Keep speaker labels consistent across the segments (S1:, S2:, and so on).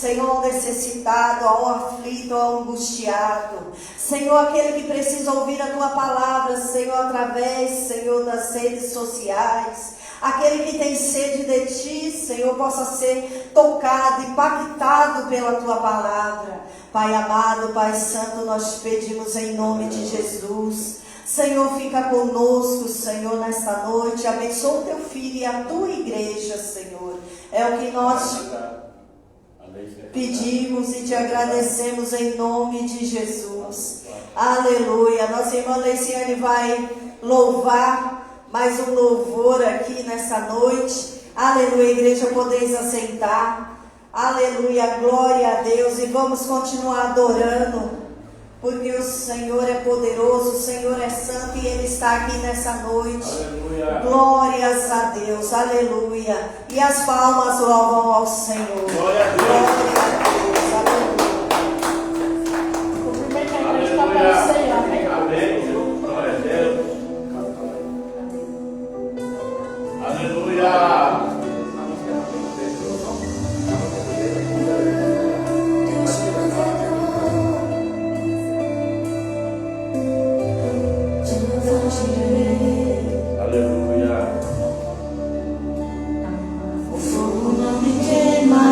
S1: Senhor, ao necessitado, ao aflito, ao angustiado. Senhor, aquele que precisa ouvir a Tua palavra, Senhor, através, Senhor, das redes sociais. Aquele que tem sede de Ti, Senhor, possa ser tocado, impactado pela Tua palavra. Pai amado, Pai santo, nós pedimos em nome de Jesus. Senhor, fica conosco, Senhor, nesta noite. Abençoa o Teu Filho e a Tua igreja, Senhor. É o que nós pedimos e Te agradecemos em nome de Jesus. Aleluia. Nossa irmã Leiciane vai louvar mais um louvor aqui nessa noite. Aleluia, igreja, podeis assentar. Aleluia, glória a Deus. E vamos continuar adorando, porque o Senhor é poderoso, o Senhor é santo e Ele está aqui nessa noite. Aleluia. Glórias a Deus, aleluia. E as palmas louvam ao Senhor. Glória a Deus. Glória a Deus, aleluia. Cumprimento a igreja para o Senhor, amém? Amém. Glória a Deus. Aleluia.
S2: O fogo não me queima,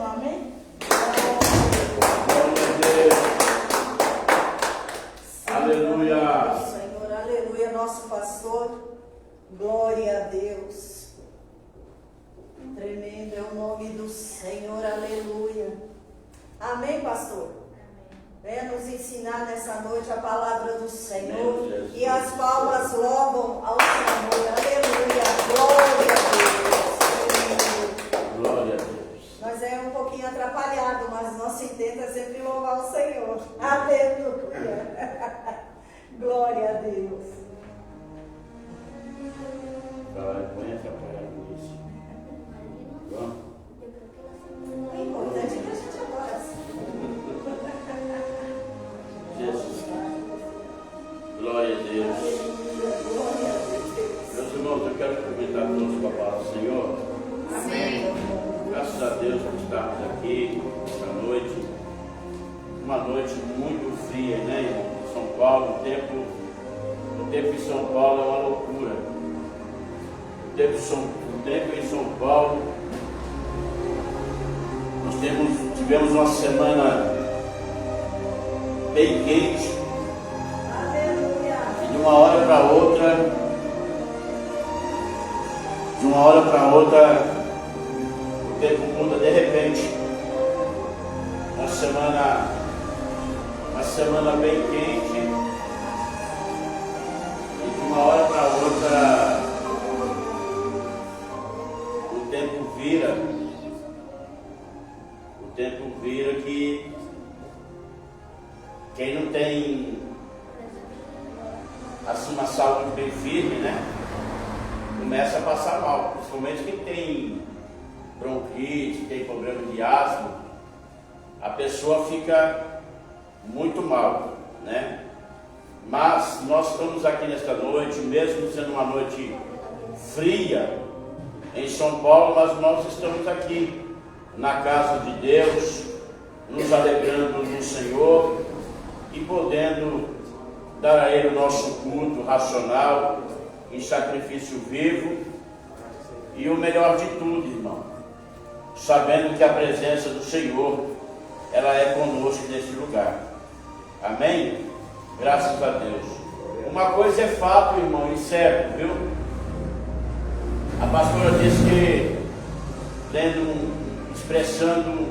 S1: mesmo, amém?
S2: Glória a Deus. Aleluia.
S1: Senhor, aleluia, nosso pastor. Glória a Deus. Tremendo é o nome do Senhor, aleluia. Amém, pastor? Venha nos ensinar nessa noite a palavra do Senhor. E as palmas louvam ao Senhor. Aleluia. Glória a Deus.
S2: Glória a Deus.
S1: Nós é um pouquinho atrapalhado, mas nosso intento é sempre louvar o Senhor. Aleluia. Glória a Deus.
S2: Vai atrapalhar isso. Vamos.
S1: O importante é que a gente adora.
S2: Jesus. Glória a Deus.
S1: Glória a Deus.
S2: Meus irmãos, eu quero cumprimentar todos com a palavra do Senhor.
S1: Amém.
S2: Graças a Deus por estarmos aqui esta noite. Uma noite muito fria, né, irmão? Em São Paulo, o tempo em São Paulo é uma loucura. O tempo em São Paulo, nós tivemos uma semana bem quente.
S1: Aleluia.
S2: E de uma hora para outra, o tempo muda de repente. Uma semana bem quente. E de uma hora para outra, o tempo vira que quem não tem assim uma saúde bem firme, né? Começa a passar mal, principalmente quem tem bronquite, tem problema de asma, a pessoa fica muito mal, né? Mas nós estamos aqui nesta noite, mesmo sendo uma noite fria em São Paulo, mas nós estamos aqui na casa de Deus, nos alegrando no Senhor e podendo dar a Ele o nosso culto racional, em sacrifício vivo, e o melhor de tudo, irmão, sabendo que a presença do Senhor, ela é conosco nesse lugar. Amém? Graças a Deus. Uma coisa é fato, irmão, e certo, viu? A pastora disse que, expressando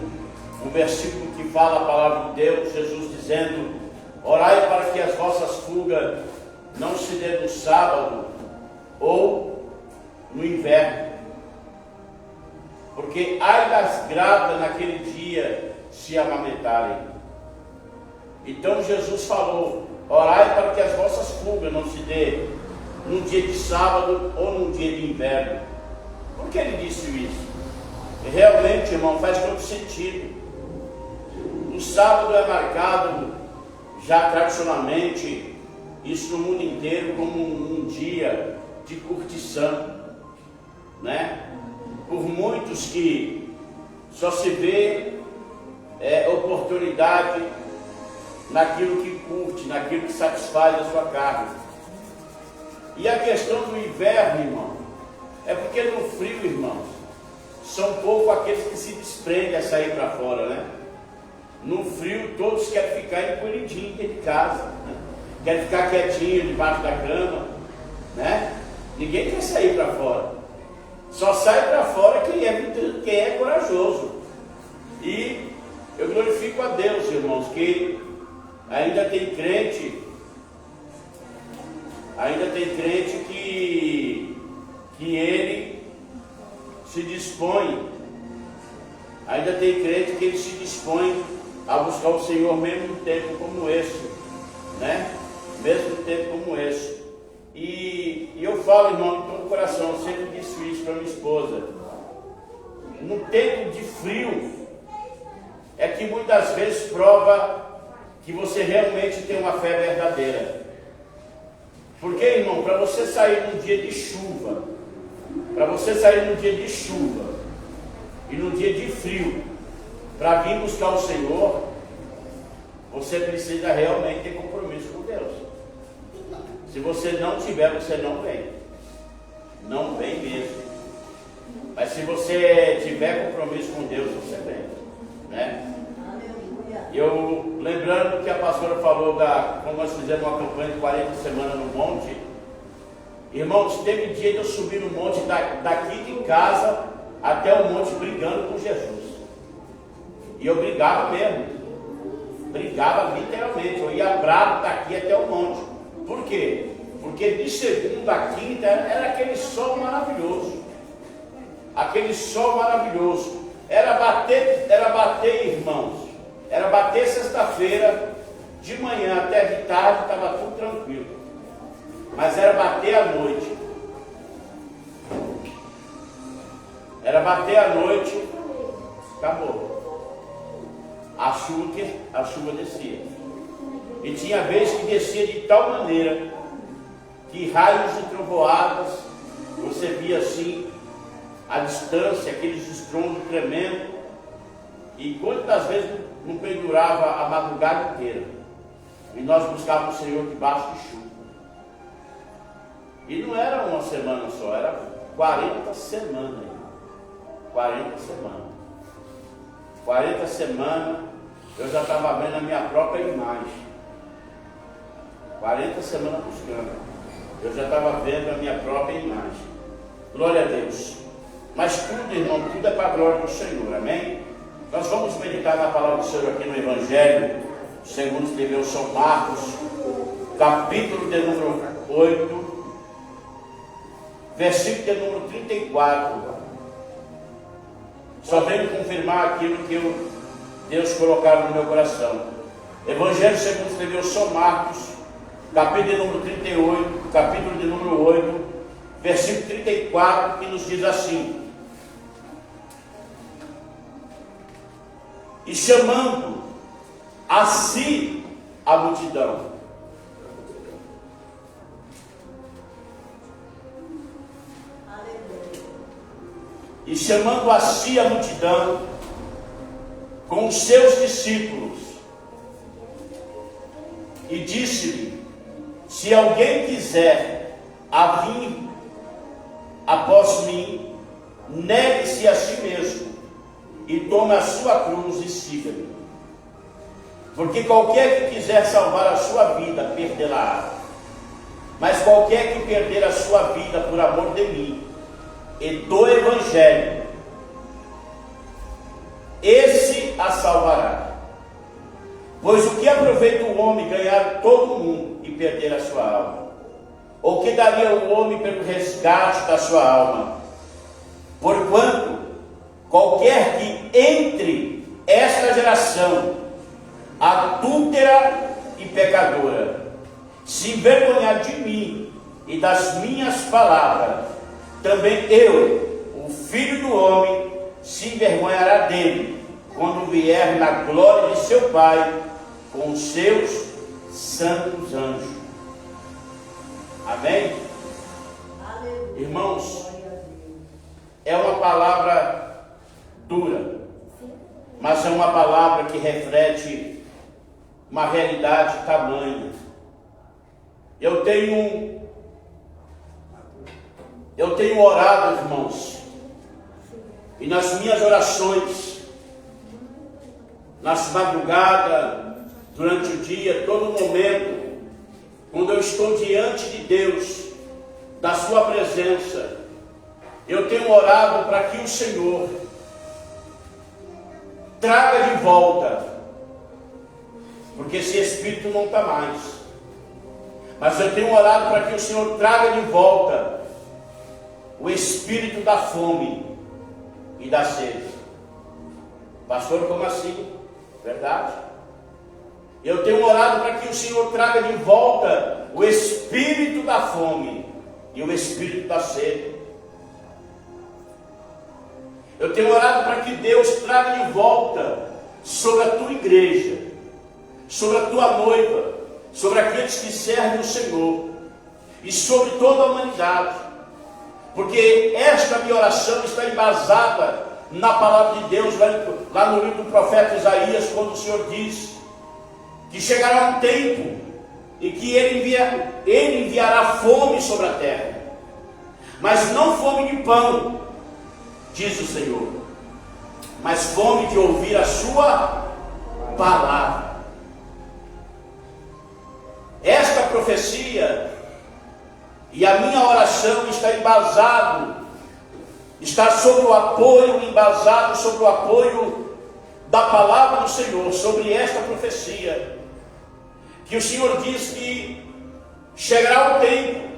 S2: um versículo que fala a palavra de Deus, Jesus dizendo: orai para que as vossas fugas não se dê no sábado ou no inverno, porque ai das grávidas naquele dia se amamentarem. Então Jesus falou: orai para que as vossas fugas não se dê num dia de sábado ou num dia de inverno. Por que ele disse isso? E realmente, irmão, faz todo sentido. O sábado é marcado já tradicionalmente, isso no mundo inteiro, como um dia de curtição, né? Por muitos que só se vê oportunidade naquilo que curte, naquilo que satisfaz a sua carne. E a questão do inverno, irmão, é porque no frio, irmãos, são poucos aqueles que se desprendem a sair para fora, né? No frio todos querem ficar encolhidinhos dentro de casa, né? Querem ficar quietinho debaixo da cama, né? Ninguém quer sair para fora. Só sai para fora quem é corajoso. E eu glorifico a Deus, irmãos, que ainda tem crente que ele se dispõe, ainda tem crente que ele se dispõe a buscar o Senhor mesmo num tempo como esse, né? Mesmo num tempo como esse. E eu falo, irmão, de todo o coração, eu sempre disse isso para minha esposa. No tempo de frio é que muitas vezes prova que você realmente tem uma fé verdadeira. Porque, irmão, para você sair num dia de chuva, e num dia de frio, para vir buscar o Senhor, você precisa realmente ter compromisso com Deus. Se você não tiver, você não vem. Não vem mesmo. Mas se você tiver compromisso com Deus, você vem. Eu, lembrando que a pastora falou como nós fizemos uma campanha de 40 semanas no monte, irmãos, teve dia de eu subir no monte daqui de casa até o monte brigando com Jesus. E eu brigava mesmo, brigava literalmente, eu ia bravo daqui até o monte. Por quê? Porque de segunda a quinta era aquele sol maravilhoso, aquele sol maravilhoso, era bater, irmãos, era bater sexta-feira, de manhã até de tarde estava tudo tranquilo, mas era bater à noite, acabou. A chuva descia, e tinha vezes que descia de tal maneira que raios e trovoadas, você via assim a distância, aqueles estrondos tremendos, e quantas vezes não pendurava a madrugada inteira, e nós buscávamos o Senhor debaixo de chuva. E não era uma semana só, era 40 semanas. 40 semanas eu já estava vendo a minha própria imagem. 40 semanas buscando, eu já estava vendo a minha própria imagem. Glória a Deus. Mas tudo, irmão, tudo é para a glória do Senhor, amém? Nós vamos meditar na palavra do Senhor aqui no Evangelho, segundo escreveu São Marcos, capítulo de número 8, versículo de número 34. Só venho confirmar aquilo que Deus colocaram no meu coração. Evangelho segundo escreveu São Marcos, capítulo de número 38, capítulo de número 8, versículo 34, que nos diz assim: e chamando a si a multidão, com os seus discípulos, e disse-lhe: se alguém quiser vir após mim, negue-se a si mesmo, e tome a sua cruz e siga-me. Porque qualquer que quiser salvar a sua vida, perdê-la-á. Mas qualquer que perder a sua vida por amor de mim e do Evangelho, esse a salvará. Pois o que aproveita o homem ganhar todo o mundo e perder a sua alma? Ou que daria o homem pelo resgate da sua alma? Porquanto qualquer que entre esta geração adúltera e pecadora se envergonhar de mim e das minhas palavras, também eu, o Filho do Homem, se envergonhará dele, quando vier na glória de seu Pai, com os seus santos anjos. Amém? Irmãos, é uma palavra dura, mas é uma palavra que reflete uma realidade tamanha. Eu tenho orado, irmãos, e nas minhas orações, nas madrugadas, durante o dia, todo momento, quando eu estou diante de Deus, da sua presença, eu tenho orado para que o Senhor traga de volta, porque esse espírito não está mais, mas eu tenho orado para que o Senhor traga de volta o espírito da fome e da sede. Pastor, como assim? Verdade. Eu tenho orado para que o Senhor traga de volta o espírito da fome e o espírito da sede. Eu tenho orado para que Deus traga de volta sobre a tua igreja, sobre a tua noiva, sobre aqueles que servem o Senhor e sobre toda a humanidade, porque esta minha oração está embasada na palavra de Deus, lá no livro do profeta Isaías, quando o Senhor diz que chegará um tempo e que Ele enviará fome sobre a terra, mas não fome de pão, diz o Senhor, mas fome de ouvir a sua palavra. Esta profecia e a minha oração está sobre o apoio, embasado sobre o apoio da palavra do Senhor, sobre esta profecia, que o Senhor diz que chegará o tempo,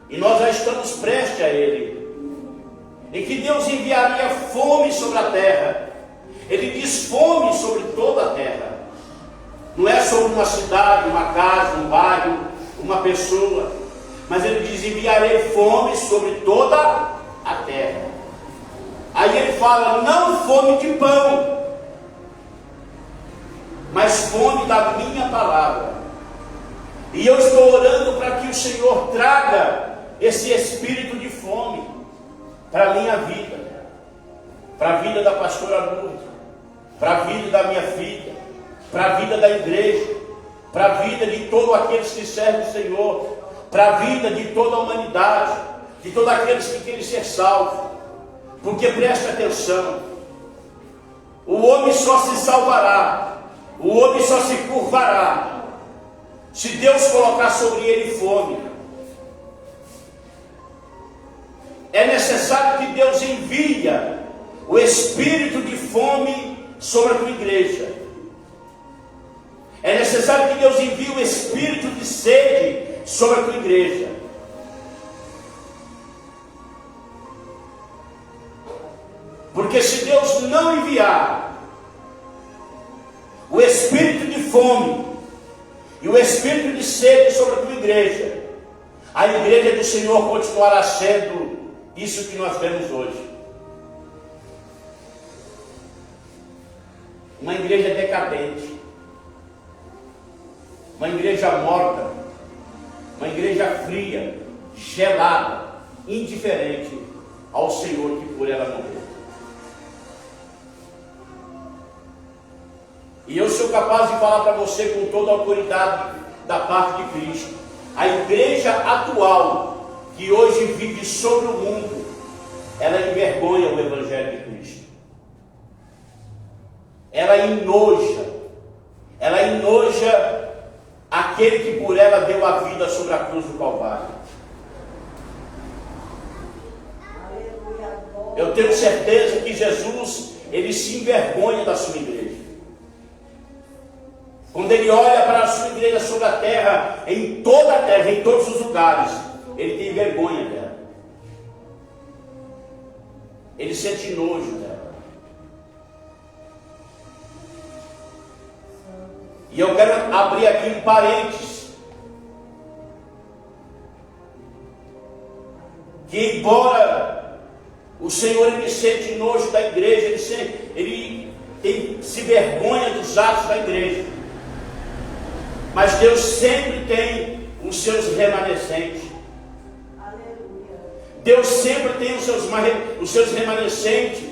S2: e nós já estamos prestes a ele, em que Deus enviaria fome sobre a terra. Ele diz fome sobre toda a terra, não é sobre uma cidade, uma casa, um bairro, uma pessoa, mas ele diz: enviarei fome sobre toda a terra. Aí ele fala, não fome de pão, mas fome da minha palavra. E eu estou orando para que o Senhor traga esse espírito de fome para a minha vida, para a vida da pastora Lourdes, para a vida da minha filha, para a vida da igreja, para a vida de todos aqueles que servem o Senhor, para a vida de toda a humanidade, de todos aqueles que querem ser salvos. Porque preste atenção, o homem só se salvará, o homem só se curvará se Deus colocar sobre ele fome. É necessário que Deus envie o espírito de fome sobre a tua igreja. É necessário que Deus envie o espírito de sede sobre a tua igreja. Porque se Deus não enviar o espírito de fome e o espírito de sede sobre a tua igreja, a igreja do Senhor continuará sendo isso que nós vemos hoje. Uma igreja decadente, uma igreja morta, uma igreja fria, gelada, indiferente ao Senhor que por ela morreu. E eu sou capaz de falar para você com toda a autoridade da parte de Cristo: a igreja atual, que hoje vive sobre o mundo, ela envergonha o Evangelho de Cristo. Ela enoja aquele que por ela deu a vida sobre a cruz do Calvário. Eu tenho certeza que Jesus, ele se envergonha da sua igreja. Quando ele olha para a sua igreja sobre a terra, em toda a terra, em todos os lugares, ele tem vergonha dela. Ele sente nojo dela. E eu quero abrir aqui um parênteses, que embora o Senhor ele sente nojo da igreja, ele se vergonha dos atos da igreja, mas Deus sempre tem os seus remanescentes. Deus sempre tem os seus remanescentes.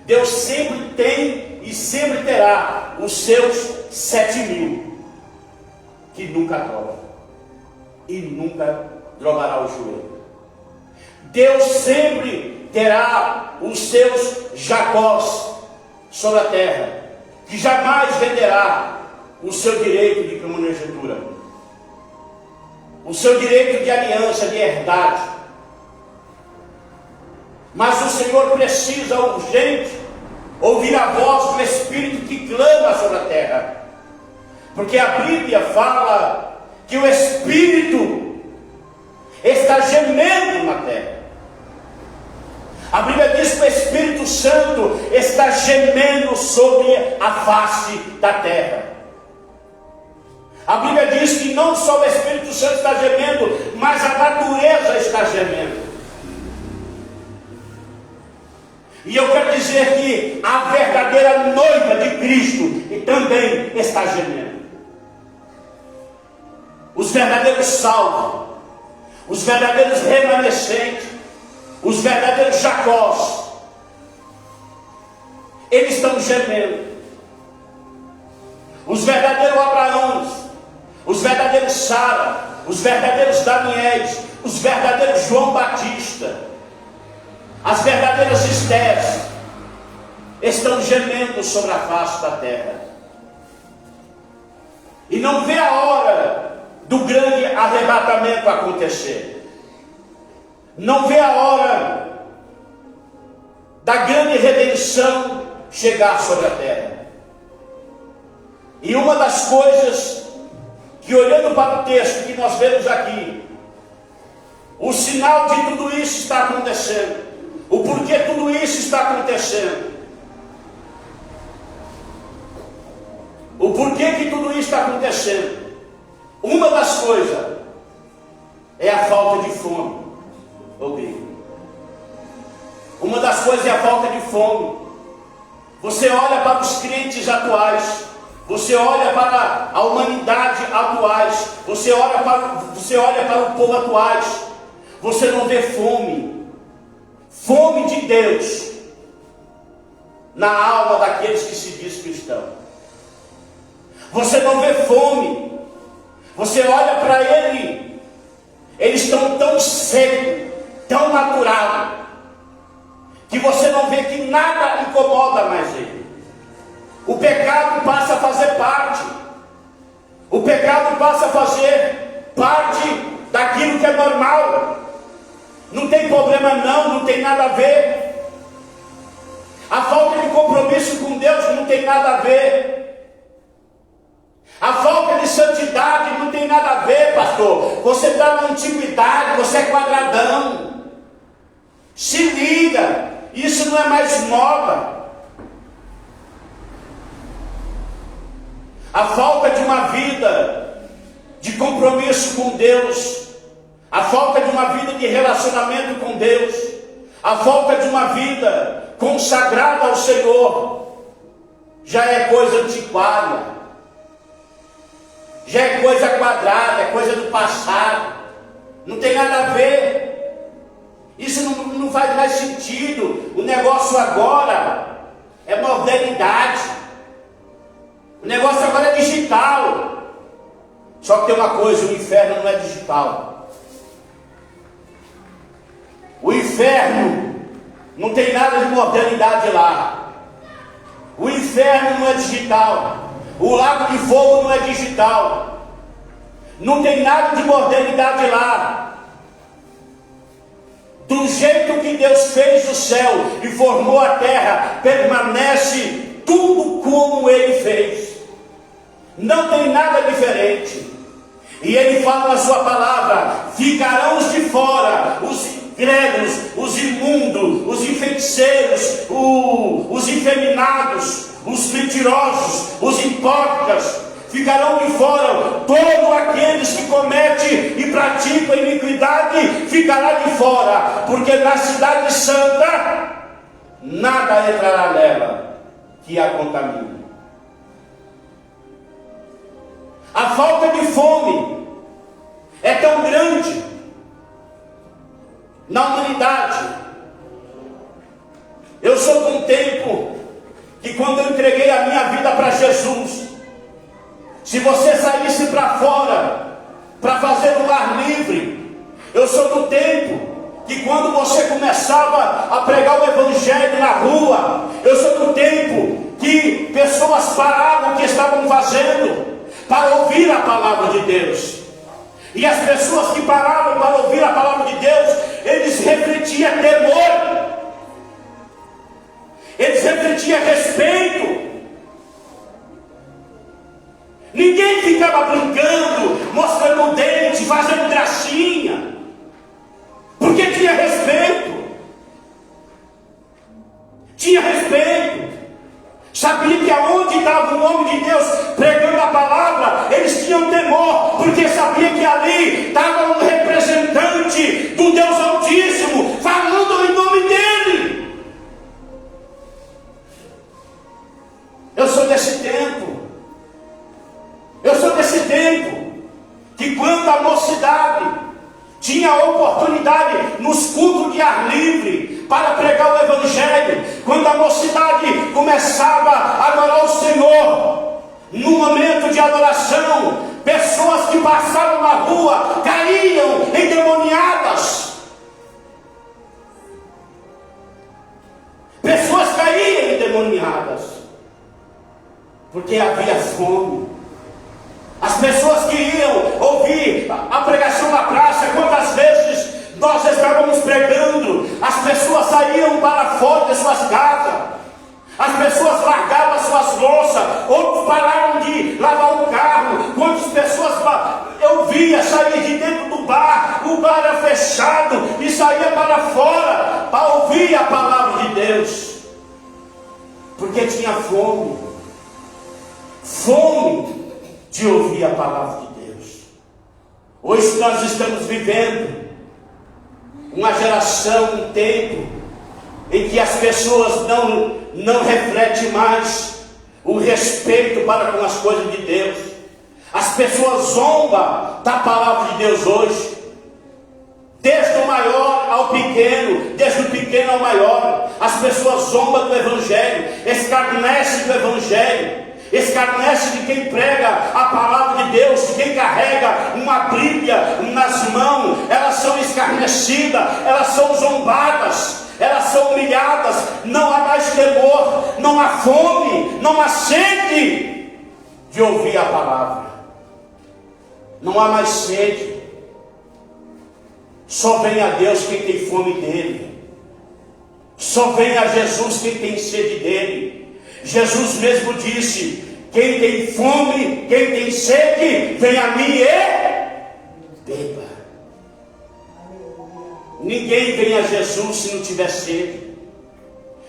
S2: Deus sempre tem e sempre terá os seus 7.000, que nunca dobram e nunca dobrará o joelho. Deus sempre terá os seus Jacós sobre a terra, que jamais venderá o seu direito de primogenitura, o seu direito de aliança, de herdade. Mas o Senhor precisa urgente ouvir a voz do Espírito que clama sobre a terra, porque a Bíblia fala que o Espírito está gemendo na terra. A Bíblia diz que o Espírito Santo está gemendo sobre a face da terra. A Bíblia diz que não só o Espírito Santo está gemendo, mas a natureza está gemendo. E eu quero dizer que a verdadeira noiva de Cristo também está gemendo. Os verdadeiros salvos, os verdadeiros remanescentes, os verdadeiros Jacós, eles estão gemendo. Os verdadeiros Abraãos, os verdadeiros Sara, os verdadeiros Daniéis, os verdadeiros João Batista, as verdadeiras Estés, estão gemendo sobre a face da terra. e não vê a hora do grande arrebatamento acontecer, não vê a hora da grande redenção chegar sobre a terra. E uma das coisas que, olhando para o texto que nós vemos aqui, o sinal de tudo isso está acontecendo, o porquê tudo isso está acontecendo, o porquê que tudo isso está acontecendo, uma das coisas é a falta de fome. Uma das coisas é a falta de fome. Você olha para os crentes atuais, você olha para a humanidade atuais, você olha para o povo atuais, você não vê fome de Deus na alma daqueles que se diz cristão. Você não vê fome. Você olha para eles estão tão secos, tão natural, que você não vê que nada incomoda mais ele. O pecado passa a fazer parte. O pecado passa a fazer parte daquilo que é normal. Não tem problema não tem nada a ver. A falta de compromisso com Deus não tem nada a ver. A falta de santidade não tem nada a ver, pastor. Você está na antiguidade, você é quadradão. Se liga, isso não é mais moda. A falta de uma vida de compromisso com Deus, a falta de uma vida de relacionamento com Deus, a falta de uma vida consagrada ao Senhor, já é coisa antiquada, já é coisa quadrada, é coisa do passado, não tem nada a ver. Isso não faz mais sentido. O negócio agora é modernidade. O negócio agora é digital. Só que tem uma coisa, o inferno não é digital. O inferno não tem nada de modernidade lá. O inferno não é digital. O lago de fogo não é digital. Não tem nada de modernidade lá. Do jeito que Deus fez o céu e formou a terra, permanece tudo como Ele fez. Não tem nada diferente. E Ele fala na sua palavra: ficarão os de fora, os incrédulos, os imundos, os infeiticeiros, os efeminados, os mentirosos, os hipócritas. Ficarão de fora. Todos aqueles que cometem e praticam iniquidade ficará de fora, porque na cidade santa nada entrará nela que a contamine. A falta de fome é tão grande na humanidade. Eu sou de um tempo que, quando eu entreguei a minha vida para Jesus, se você saísse para fora para fazer um ar livre, eu sou do tempo que, quando você começava a pregar o evangelho na rua, eu sou do tempo que pessoas paravam o que estavam fazendo para ouvir a palavra de Deus. E as pessoas que paravam para ouvir a palavra de Deus, eles refletiam temor, eles refletiam respeito. Ninguém ficava brincando, mostrando o dente, fazendo gracinha, porque tinha respeito. Tinha respeito. Sabia que aonde estava o homem de Deus pregando a palavra, eles tinham temor, porque sabia que ali estava um representante do Deus Altíssimo, falando em nome dele. Eu sou desse tempo. Eu sou desse tempo que, quando a mocidade tinha a oportunidade nos cultos de ar livre para pregar o evangelho, quando a mocidade começava a adorar o Senhor, no momento de adoração, pessoas que passavam na rua caíam endemoniadas. Pessoas caíam endemoniadas, porque havia fome. pregação na praça, quantas vezes nós estávamos pregando, as pessoas saíam para fora de suas casas, as pessoas largavam as suas louças, outros pararam de lavar o carro, quantas pessoas eu via sair de dentro do bar, o bar era fechado, e saía para fora, para ouvir a palavra de Deus, porque tinha fome de ouvir a palavra de Deus. Hoje nós estamos vivendo uma geração, um tempo em que as pessoas não refletem mais o respeito para com as coisas de Deus. As pessoas zombam da palavra de Deus hoje, desde o maior ao pequeno, desde o pequeno ao maior. As pessoas zombam do Evangelho, escarnecem do Evangelho, escarnece de quem prega a palavra de Deus, de quem carrega uma Bíblia nas mãos. Elas são escarnecidas, elas são zombadas, elas são humilhadas. Não há mais temor, não há fome, não há sede de ouvir a palavra, não há mais sede. Só vem a Deus quem tem fome dele, só vem a Jesus quem tem sede dele. Jesus mesmo disse: quem tem fome, quem tem sede, vem a mim e beba. Ninguém vem a Jesus se não tiver sede.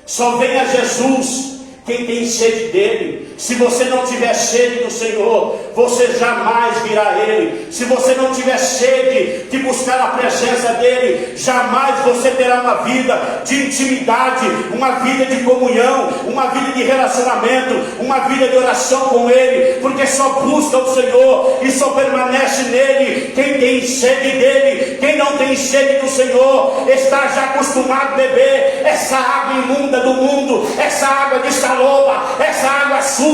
S2: Só vem a Jesus quem tem sede dele. Se você não tiver sede do Senhor, você jamais virá a Ele. Se você não tiver sede de buscar a presença dele, jamais você terá uma vida de intimidade, uma vida de comunhão, uma vida de relacionamento, uma vida de oração com Ele, porque só busca o Senhor e só permanece nele quem tem sede dele. Quem não tem sede do Senhor está já acostumado a beber essa água imunda do mundo, essa água de saloba, essa água suja,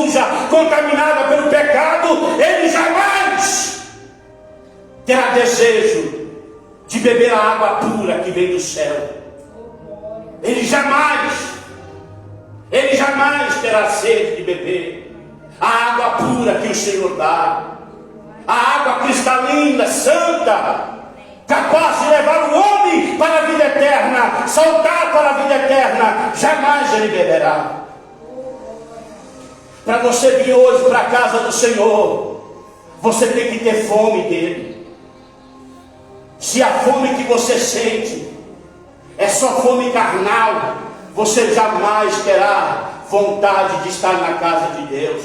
S2: contaminada pelo pecado. Ele jamais terá desejo de beber a água pura que vem do céu. Ele jamais terá sede de beber a água pura que o Senhor dá, a água cristalina, santa, capaz de levar o homem para a vida eterna, saltar para a vida eterna. Jamais ele beberá. Para você vir hoje para a casa do Senhor, você tem que ter fome dele. Se a fome que você sente é só fome carnal, você jamais terá vontade de estar na casa de Deus.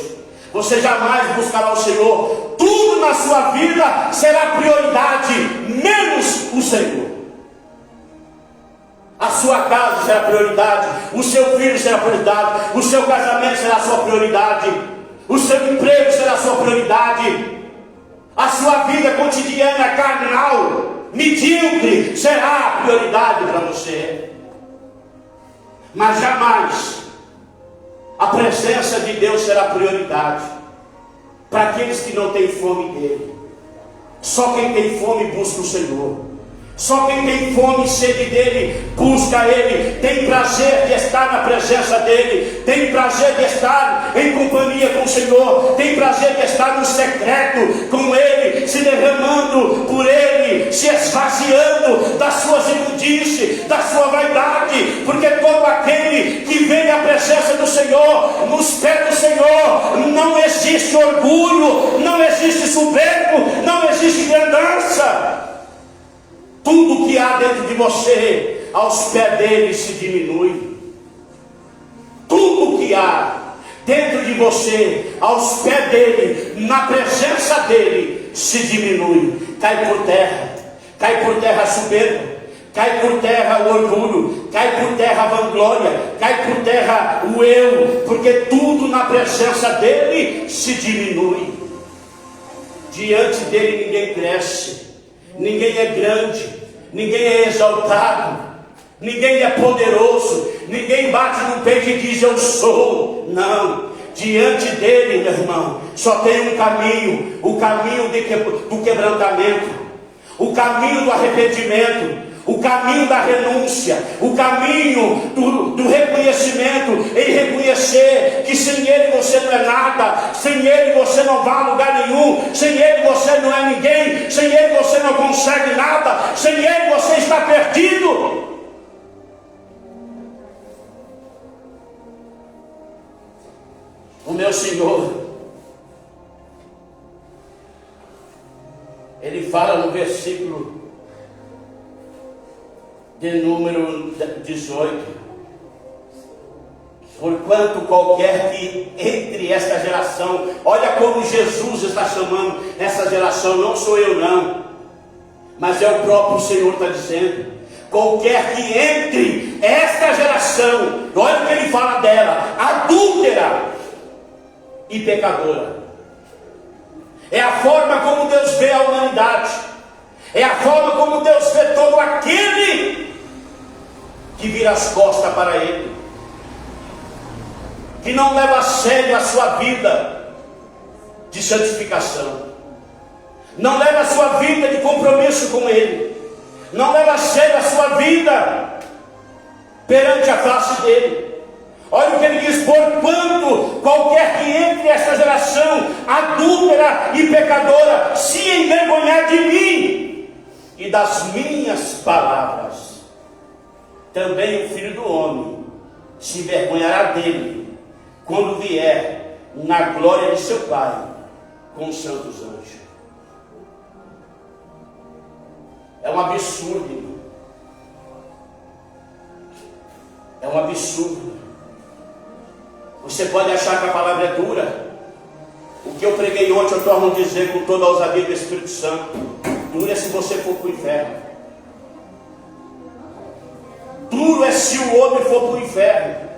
S2: Você jamais buscará o Senhor. Tudo na sua vida será prioridade, menos o Senhor. A sua casa será prioridade, o seu filho será prioridade, o seu casamento será a sua prioridade, o seu emprego será a sua prioridade, a sua vida cotidiana, carnal, medíocre, será a prioridade para você. Mas jamais a presença de Deus será prioridade para aqueles que não têm fome dele. Só quem tem fome busca o Senhor. Só quem tem fome e sede dele, busca ele, tem prazer de estar na presença dele, tem prazer de estar em companhia com o Senhor, tem prazer de estar no secreto com ele, se derramando por ele, se esvaziando das suas imundícies, da sua vaidade, porque todo aquele que vem à presença do Senhor, nos pés do Senhor, não existe orgulho, não existe soberbo, não existe ganância. Tudo que há dentro de você, aos pés dele se diminui. Tudo que há dentro de você, aos pés dele, na presença dele, se diminui. Cai por terra a soberba, cai por terra o orgulho, cai por terra a vanglória, cai por terra o eu, porque tudo na presença dele se diminui. Diante dele ninguém cresce, ninguém é grande, ninguém é exaltado, ninguém é poderoso, ninguém bate no peito e diz eu sou. Não, diante dele, meu irmão, só tem um caminho, o caminho do quebrantamento, o caminho do arrependimento, o caminho da renúncia, o caminho do reconhecimento, em reconhecer que sem ele você não é nada, sem ele você não vai a lugar nenhum, sem ele você não é ninguém, sem ele você não consegue nada, sem Ele você está perdido. O meu Senhor, Ele fala no versículo de número 18: porquanto qualquer que entre esta geração, olha como Jesus está chamando essa geração, não sou eu não, mas é o próprio Senhor está dizendo, qualquer que entre esta geração, olha o que Ele fala dela, adúltera e pecadora. É a forma como Deus vê a humanidade, é a forma como Deus vê todo aquele que vira as costas para Ele, que não leva a sério a sua vida de santificação, não leva a sua vida de compromisso com Ele, não leva a sério a sua vida perante a face dEle. Olha o que Ele diz: porquanto qualquer que entre esta geração adúltera e pecadora se envergonhar de mim e das minhas palavras, também o Filho do Homem se envergonhará dele quando vier na glória de seu Pai com os santos anjos. É um absurdo, irmão. É um absurdo. Você pode achar que a palavra é dura. O que eu preguei ontem eu torno a dizer com toda a ousadia do Espírito Santo: dura é se você for para o inferno. Duro é se o homem for para o inferno.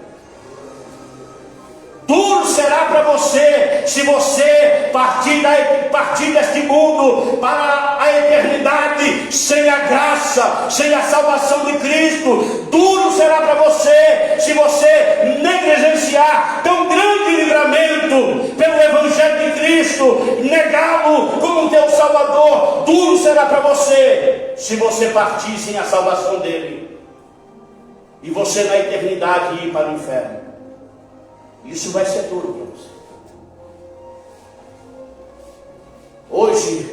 S2: Duro será para você se você partir deste mundo para a eternidade sem a graça, sem a salvação de Cristo. Duro será para você se você negligenciar tão grande livramento pelo Evangelho de Cristo, negá-lo como teu Salvador. Duro será para você se você partir sem a salvação dele e você na eternidade ir para o inferno. Isso vai ser duro para você. Hoje,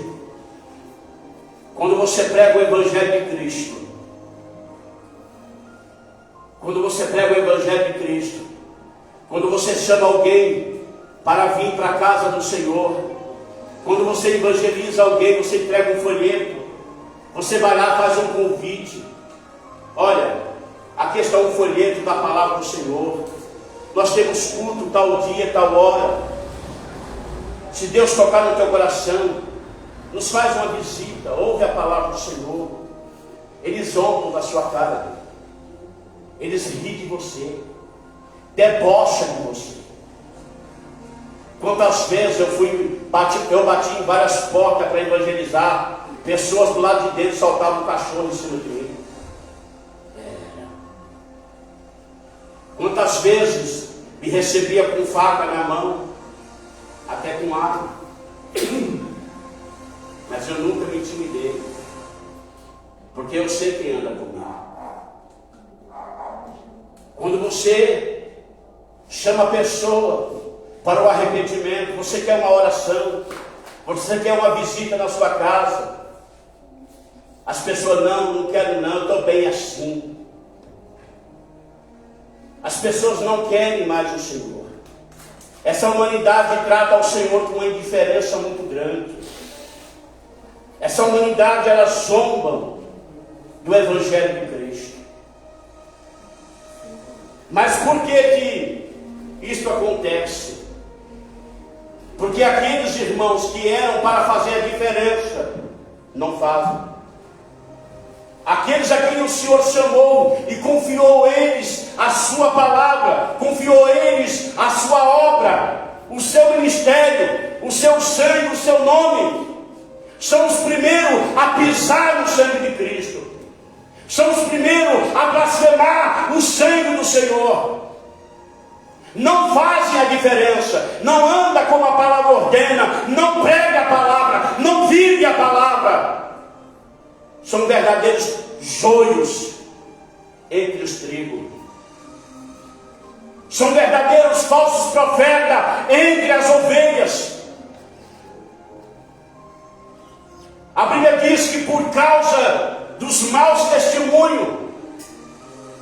S2: quando você prega o Evangelho de Cristo, quando você prega o Evangelho de Cristo, quando você chama alguém para vir para a casa do Senhor, quando você evangeliza alguém, você entrega um folheto, você vai lá, faz um convite. Olha, aqui está um folheto da palavra do Senhor. Nós temos culto tal dia, tal hora. Se Deus tocar no teu coração, nos faz uma visita, ouve a palavra do Senhor. Eles zombam da sua cara, eles riem de você, debocham de você. Quantas vezes eu bati em várias portas para evangelizar, pessoas do lado de dentro soltavam um cachorro em cima de mim. Quantas vezes me recebia com faca na mão, até com arma, mas eu nunca me intimidei, porque eu sei quem anda comigo. Quando você chama a pessoa para o arrependimento, você quer uma oração, você quer uma visita na sua casa, as pessoas: não quero não, eu estou bem assim. As pessoas não querem mais o Senhor. Essa humanidade trata o Senhor com uma indiferença muito grande. Essa humanidade, elas zombam do Evangelho de Cristo. Mas por que isso acontece? Porque aqueles irmãos que eram para fazer a diferença, não fazem. Aqueles a quem o Senhor chamou e confiou a eles a sua palavra, confiou a eles a sua obra, o seu ministério, o seu sangue, o seu nome, são os primeiros a pisar no sangue de Cristo, são os primeiros a blasfemar o sangue do Senhor. Não fazem a diferença, não anda como a palavra ordena, não prega a palavra, não vive a palavra. São verdadeiros joios entre os trigos. São verdadeiros falsos profetas entre as ovelhas. A Bíblia diz que por causa dos maus testemunhos,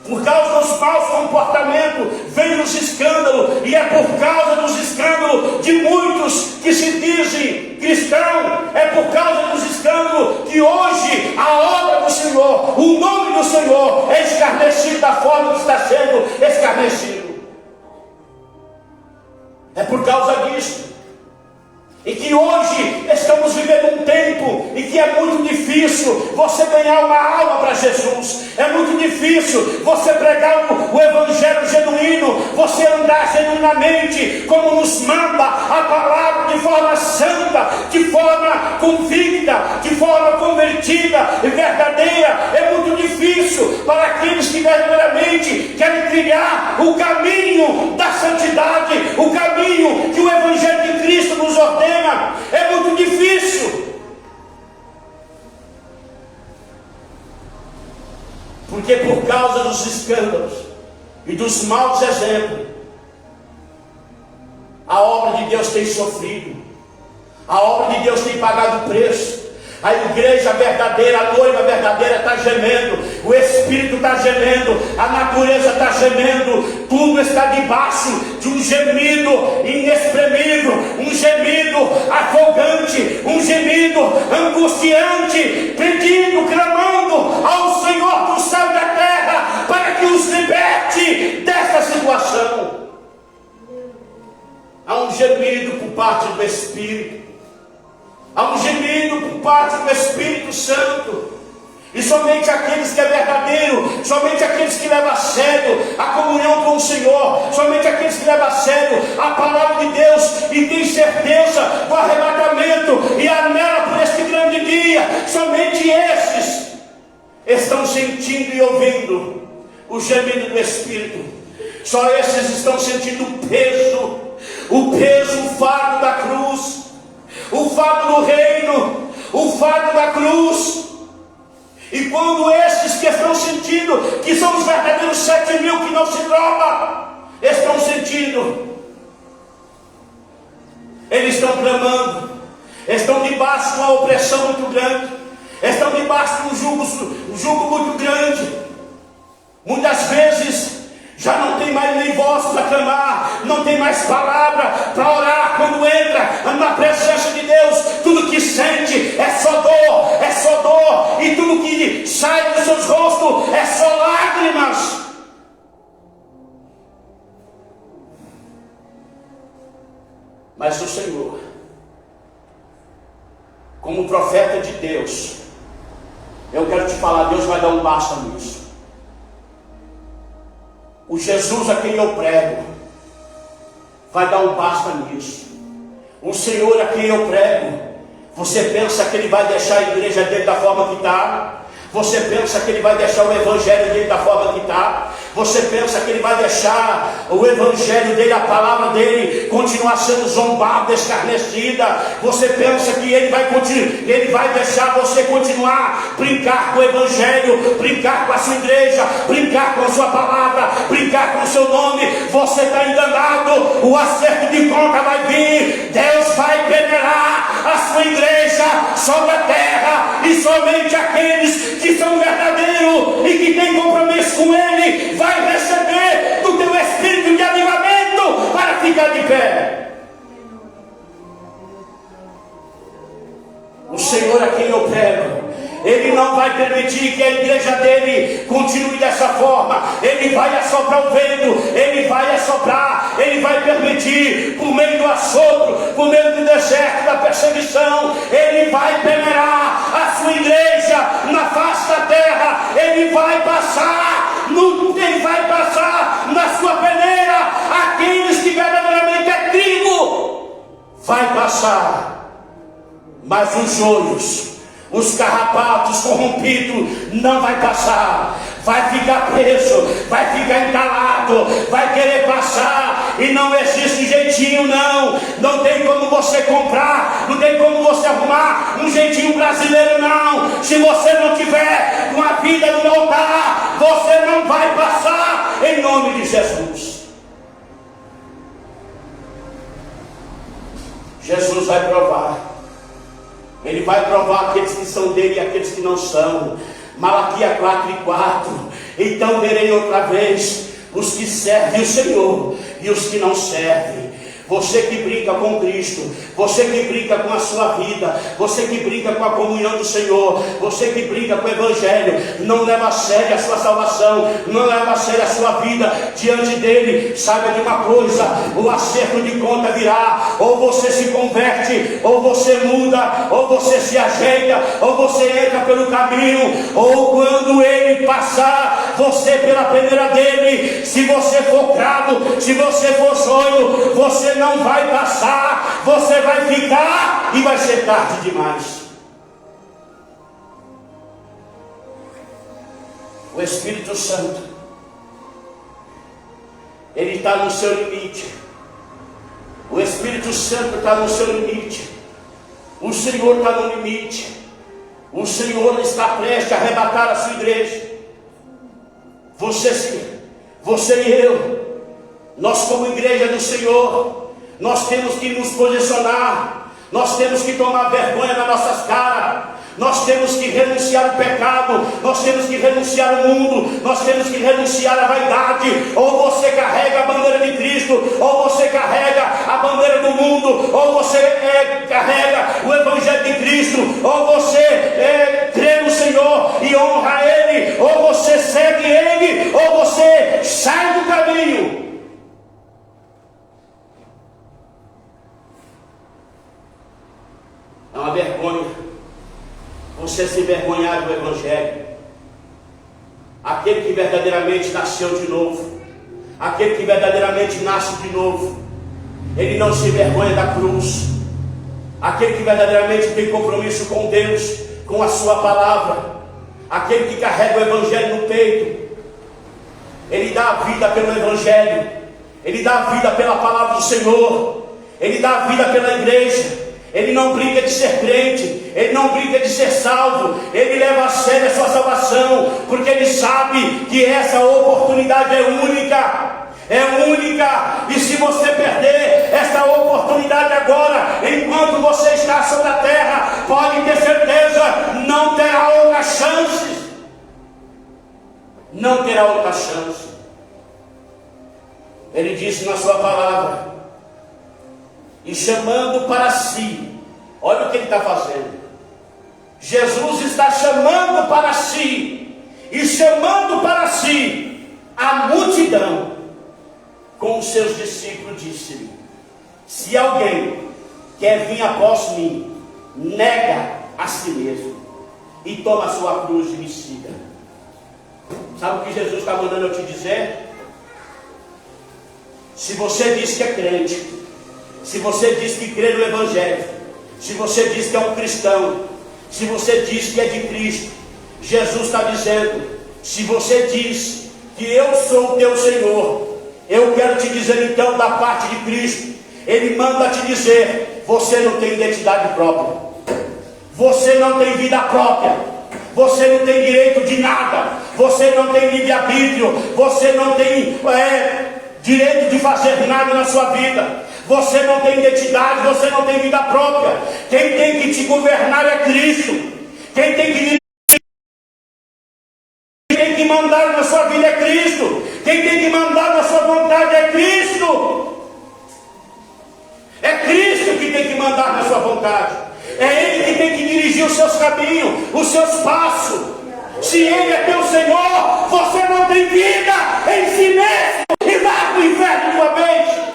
S2: por causa dos maus comportamentos, vem os escândalos, e é por causa dos escândalos de muitos que se dizem cristãos, é por causa dos escândalos que hoje a obra do Senhor, o nome do Senhor é escarnecido da forma que está sendo escarnecido. É por causa disso. E que hoje estamos vivendo um tempo em que é muito difícil você ganhar uma alma para Jesus. É muito difícil você pregar o evangelho genuíno, você andar genuinamente como nos manda a palavra, de forma santa, de forma convicta, de forma convertida e verdadeira. É muito difícil para aqueles que verdadeiramente querem trilhar o caminho da santidade, o caminho que o evangelho de Cristo nos ordena. É muito difícil, porque por causa dos escândalos e dos maus exemplos, a obra de Deus tem sofrido, a obra de Deus tem pagado o preço. A igreja verdadeira, a noiva verdadeira está gemendo, o Espírito está gemendo, a natureza está gemendo, tudo está debaixo de um gemido inexprimível, um gemido afogante, um gemido angustiante, pedindo, clamando ao Senhor do céu e da terra para que os liberte dessa situação. Há um gemido por parte do Espírito. Há um gemido por parte do Espírito Santo. E somente aqueles que é verdadeiro, somente aqueles que levam a sério a comunhão com o Senhor, somente aqueles que levam a sério a palavra de Deus e têm certeza do arrebatamento e anela por este grande dia, somente esses estão sentindo e ouvindo o gemido do Espírito. Só esses estão sentindo o peso, o fardo da cruz, o fardo do reino, o fardo da cruz. E quando esses que estão sentindo, que são os verdadeiros 7.000 que não se drogam, estão sentindo, eles estão clamando, estão debaixo de uma opressão muito grande, estão debaixo de um jugo muito grande. Muitas vezes já não tem mais nem voz para clamar, não tem mais palavra para orar. Quando entra na presença de Deus, tudo que sente é só dor, e tudo que sai dos seus rostos é só lágrimas. Mas o Senhor, como profeta de Deus, eu quero te falar, Deus vai dar um basta nisso. O Jesus a quem eu prego vai dar um basta nisso. O Senhor a quem eu prego, você pensa que Ele vai deixar a igreja dele da forma que está? Você pensa que Ele vai deixar o evangelho dele da forma que está? Você pensa que Ele vai deixar o evangelho dele, a palavra dele, continuar sendo zombada, escarnecida? Você pensa que Ele vai deixar você continuar brincar com o evangelho, brincar com a sua igreja, brincar com a sua palavra, brincar com o seu nome? Você está enganado. O acerto de conta vai vir. Deus vai peneirar a sua igreja sobre a terra, e somente aqueles que são verdadeiros e que têm compromisso com Ele vai receber do teu espírito de avivamento para ficar de pé. O Senhor a quem eu prego, Ele não vai permitir que a igreja dele continue dessa forma. Ele vai assoprar o vento, Ele vai assoprar, Ele vai permitir, por meio do assopro, por meio do deserto, da perseguição, Ele vai peneirar a sua igreja na face da terra. Ele vai passar na sua peneira aqueles que verdadeiramente é trigo. Vai passar, mas os joios, os carrapatos corrompidos não vai passar. Vai ficar preso, vai ficar entalado, vai querer passar, e não existe jeitinho não. Não tem como você comprar, não tem como você arrumar um jeitinho brasileiro não. Se você não tiver com a vida no altar, você não vai passar, em nome de Jesus. Jesus vai provar. Ele vai provar aqueles que são dele e aqueles que não são. Malaquias 4:4. Então verei outra vez os que servem o Senhor e os que não servem. Você que brinca com Cristo, você que brinca com a sua vida, você que brinca com a comunhão do Senhor, você que brinca com o Evangelho, não leva a sério a sua salvação, não leva a sério a sua vida diante dele. Saiba de uma coisa: o acerto de conta virá. Ou você se converte, ou você muda, ou você se ajeita, ou você entra pelo caminho, ou quando ele passar, você pela peneira dele. Se você for cravo, se você for sonho, você não vai passar, você vai ficar e vai ser tarde demais. O Espírito Santo, ele está no seu limite. O Espírito Santo está no seu limite. O Senhor está no limite. O Senhor está prestes a arrebatar a sua igreja. Você e eu, nós como igreja do Senhor, nós temos que nos posicionar, nós temos que tomar vergonha nas nossas caras, nós temos que renunciar ao pecado, nós temos que renunciar ao mundo, nós temos que renunciar à vaidade. Ou você carrega a bandeira de Cristo, ou você carrega a bandeira do mundo, ou você carrega o Evangelho de Cristo, ou você crê no Senhor e honra Ele, ou você segue Ele, ou você sai do caminho. É uma vergonha você se envergonhar do Evangelho. Aquele que verdadeiramente nasceu de novo, aquele que verdadeiramente nasce de novo, ele não se envergonha da cruz. Aquele que verdadeiramente tem compromisso com Deus, com a sua palavra, aquele que carrega o Evangelho no peito, ele dá a vida pelo Evangelho, ele dá a vida pela palavra do Senhor, ele dá a vida pela igreja. Ele não brinca de ser crente, ele não brinca de ser salvo, ele leva a sério a sua salvação, porque ele sabe que essa oportunidade é única, e se você perder essa oportunidade agora, enquanto você está sobre a terra, pode ter certeza, não terá outra chance, não terá outra chance. Ele disse na sua palavra, e chamando para si, olha o que ele está fazendo. Jesus está chamando para si, e chamando para si a multidão. Com os seus discípulos disse-lhe: se alguém quer vir após mim, nega a si mesmo, e toma a sua cruz e me siga. Sabe o que Jesus está mandando eu te dizer? Se você diz que é crente, se você diz que crê no Evangelho, se você diz que é um cristão, se você diz que é de Cristo, Jesus está dizendo: se você diz que eu sou o teu Senhor, eu quero te dizer então da parte de Cristo, Ele manda te dizer: você não tem identidade própria, você não tem vida própria, você não tem direito de nada, você não tem livre-arbítrio, você não tem direito de fazer nada na sua vida. Você não tem identidade, você não tem vida própria. Quem tem que te governar é Cristo. Quem tem que mandar na sua vida é Cristo. Quem tem que mandar na sua vontade é Cristo. É Cristo que tem que mandar na sua vontade. É Ele que tem que dirigir os seus caminhos, os seus passos. Se Ele é teu Senhor, você não tem vida em si mesmo e vai para o inferno de uma vez.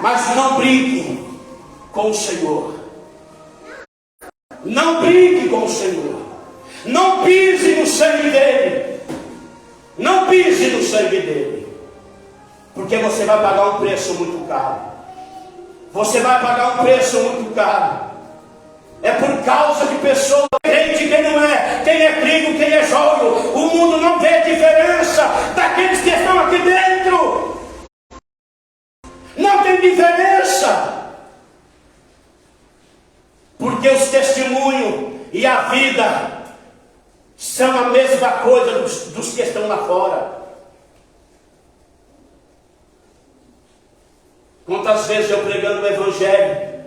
S2: Mas não brinque com o Senhor. Não brinque com o Senhor. Não pise no sangue dele. Não pise no sangue dele. Porque você vai pagar um preço muito caro. Você vai pagar um preço muito caro. É por causa de pessoas, crente quem não é, quem é trigo, quem é joio. O mundo não vê diferença daqueles que estão aqui dentro. Não tem diferença, porque os testemunhos e a vida são a mesma coisa dos que estão lá fora. Quantas vezes eu pregando o Evangelho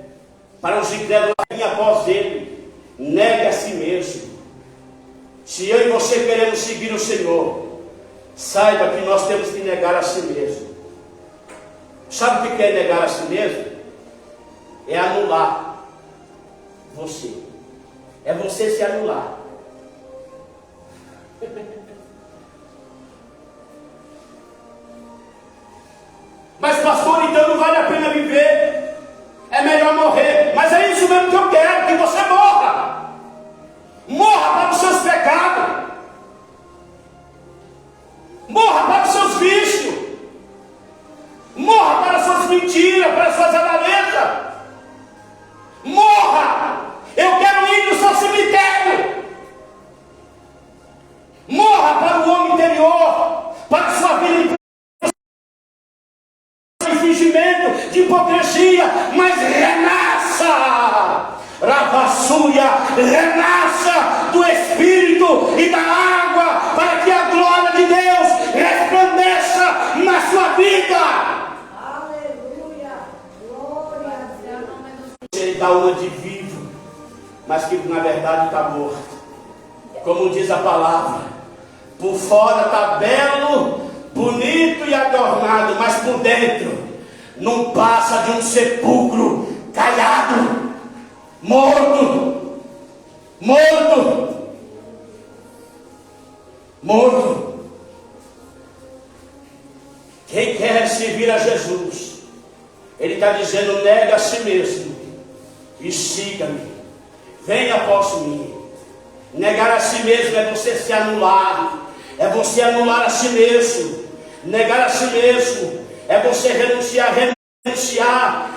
S2: para os incrédulos após ele, negue a si mesmo. Se eu e você queremos seguir o Senhor, saiba que nós temos que negar a si mesmo. Sabe o que é negar a si mesmo? É anular você. É você se anular. Mas pastor, então não vale a pena viver. É melhor morrer. Mas é isso mesmo que eu quero, que você morra. Morra para os seus pecados. Morra para os seus vícios. Morra para as suas mentiras, para as suas avarezas. Morra. Eu quero ir no seu cemitério. Morra para o homem interior, para a sua vida de fingimento, de hipocrisia, mas renasça. Ravassuia, renasça do Espírito e da água, para que a glória de Deus resplandeça na sua vida.
S1: Aleluia. Glória a Deus.
S2: Ele dá uma de vivo, mas que na verdade está morto. Como diz a palavra, por fora está belo, bonito e adornado, mas por dentro não passa de um sepulcro caiado, morto, morto, morto. Quem quer servir a Jesus, ele está dizendo: nega a si mesmo e siga-me, venha após mim. Negar a si mesmo é você se anular, é você anular a si mesmo. Negar a si mesmo é você renunciar,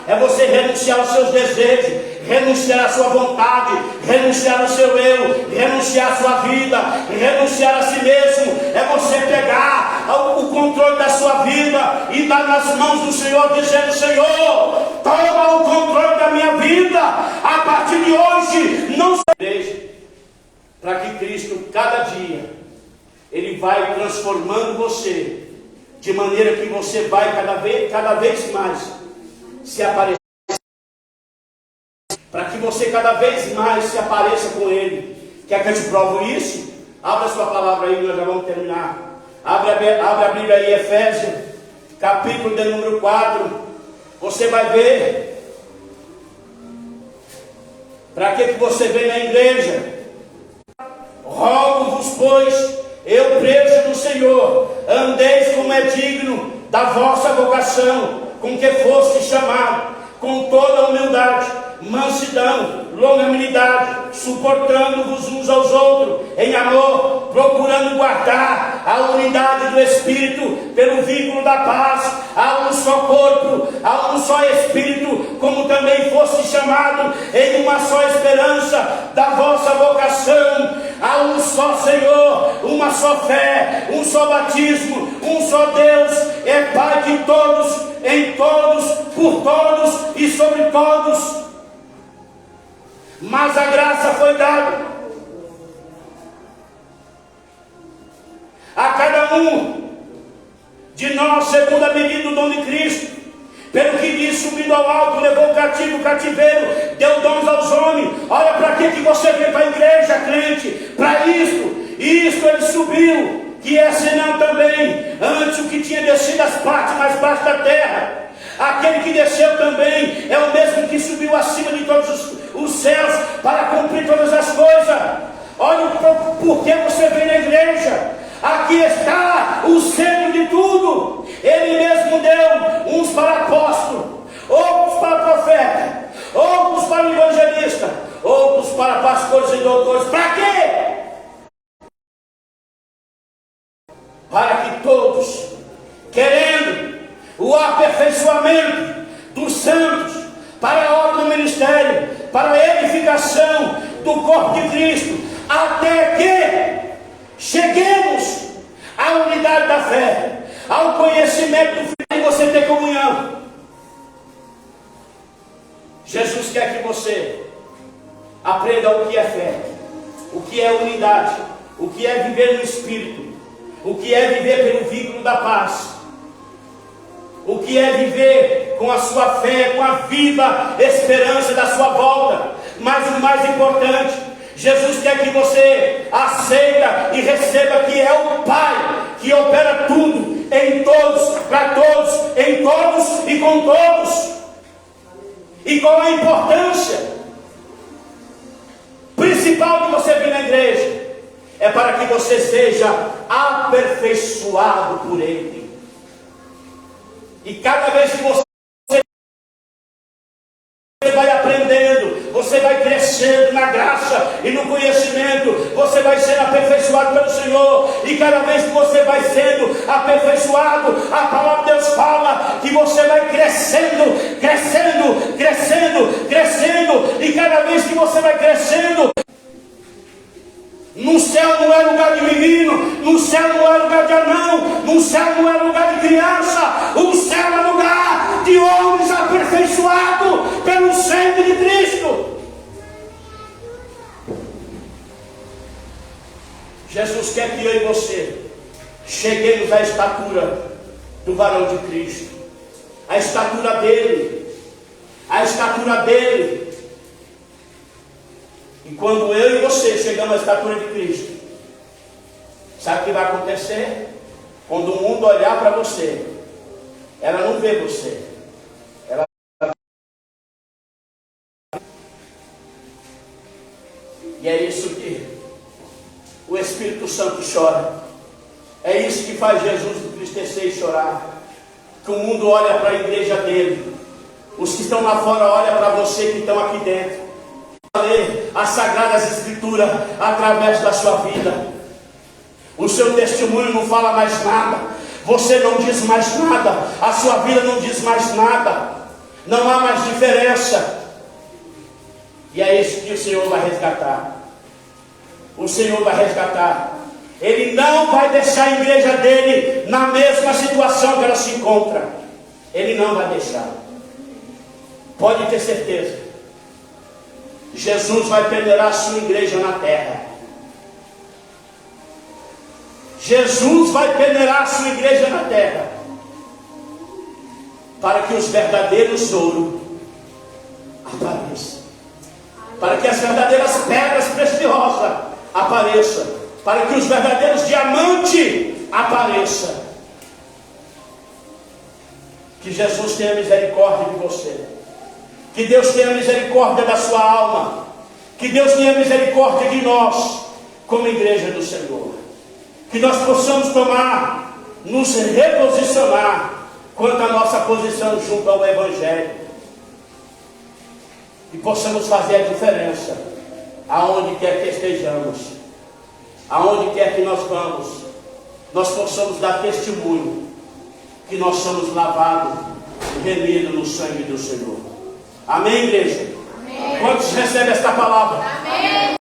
S2: é você renunciar aos seus desejos, renunciar à sua vontade, renunciar ao seu eu, renunciar à sua vida, renunciar a si mesmo. É você pegar o controle da sua vida e dar nas mãos do Senhor, dizendo: Senhor, toma o controle da minha vida. A partir de hoje, não seja. Para que Cristo, cada dia, Ele vai transformando você, de maneira que você vai cada vez mais se aparecer. Para que você cada vez mais se apareça com Ele. Quer que eu te provo isso? Abra sua palavra aí, nós já vamos terminar. Abre a Bíblia aí, Efésios, capítulo de número 4. Você vai ver. Para que você vem na igreja? Rogo-vos, pois, eu preso do Senhor, andeis como é digno da vossa vocação, com que foste chamado, com toda humildade, mansidão, longanimidade, suportando-vos uns aos outros em amor, procurando guardar a unidade do Espírito pelo vínculo da paz. Há um só corpo, há um só Espírito, como também foste chamado em uma só esperança da vossa vocação. Há um só Senhor, uma só fé, um só batismo, um só Deus, é Pai de todos, em todos, por todos e sobre todos. Mas a graça foi dada a cada um de nós, segundo a medida do dom de Cristo. Pelo que diz, subindo ao alto, levou o cativo, o cativeiro, deu dons aos homens. Olha para que você veio para a igreja, crente, para isto ele subiu, que é senão também, antes o que tinha descido as partes mais baixas da terra. Aquele que desceu também é o mesmo que subiu acima de todos os céus para cumprir todas as coisas. Olha por que você vem na igreja. Aqui está o centro de tudo. Ele mesmo deu uns para apóstolos, outros para profetas, outros para evangelistas, outros para pastores e doutores. Para quê? Para que todos, querendo o aperfeiçoamento dos santos, para a obra do ministério, para a edificação do corpo de Cristo, até que cheguemos à unidade da fé, ao conhecimento do Filho, e você ter comunhão. Jesus quer que você aprenda o que é fé, o que é unidade, o que é viver no Espírito, o que é viver pelo vínculo da paz, o que que é viver com a sua fé, com a viva esperança da sua volta. Mas o mais importante, Jesus quer que você aceita e receba que é o Pai que opera tudo, em todos, para todos, em todos e com todos. E qual a importância principal de você vir na igreja? É para que você seja aperfeiçoado por Ele. E cada vez que você vai aprendendo, você vai crescendo na graça e no conhecimento, você vai sendo aperfeiçoado pelo Senhor. E cada vez que você vai sendo aperfeiçoado, a palavra de Deus fala que você vai crescendo, crescendo, crescendo, crescendo. E cada vez que você vai crescendo, no céu não é lugar de menino, no céu não é lugar de anão, no céu não é lugar de criança, o céu é lugar de homens aperfeiçoados pelo sangue de Cristo. Jesus quer que eu e você cheguemos à estatura do varão de Cristo, a estatura dele, a estatura dele. E quando eu e você chegamos à estatura de Cristo, sabe o que vai acontecer? Quando o mundo olhar para você, ela não vê você, ela... E é isso que o Espírito Santo chora. É isso que faz Jesus entristecer e chorar. Que o mundo olha para a igreja dele, os que estão lá fora olham para você que estão aqui dentro. Ler as Sagradas Escrituras através da sua vida. O seu testemunho não fala mais nada, você não diz mais nada, a sua vida não diz mais nada, não há mais diferença. E é isso que o Senhor vai resgatar. O Senhor vai resgatar. Ele não vai deixar a igreja dele na mesma situação que ela se encontra. Ele não vai deixar. Pode ter certeza. Jesus vai peneirar a sua igreja na terra. Jesus vai peneirar a sua igreja na terra, para que os verdadeiros ouros apareçam, para que as verdadeiras pedras preciosas apareçam, para que os verdadeiros diamantes apareçam. Que Jesus tenha misericórdia de você. Que Deus tenha misericórdia da sua alma. Que Deus tenha misericórdia de nós, como igreja do Senhor. Que nós possamos nos reposicionar quanto à nossa posição junto ao Evangelho. E possamos fazer a diferença aonde quer que estejamos, aonde quer que nós vamos. Nós possamos dar testemunho que nós somos lavados e remidos no sangue do Senhor. Amém, igreja? Amém. Quantos recebem esta palavra? Amém.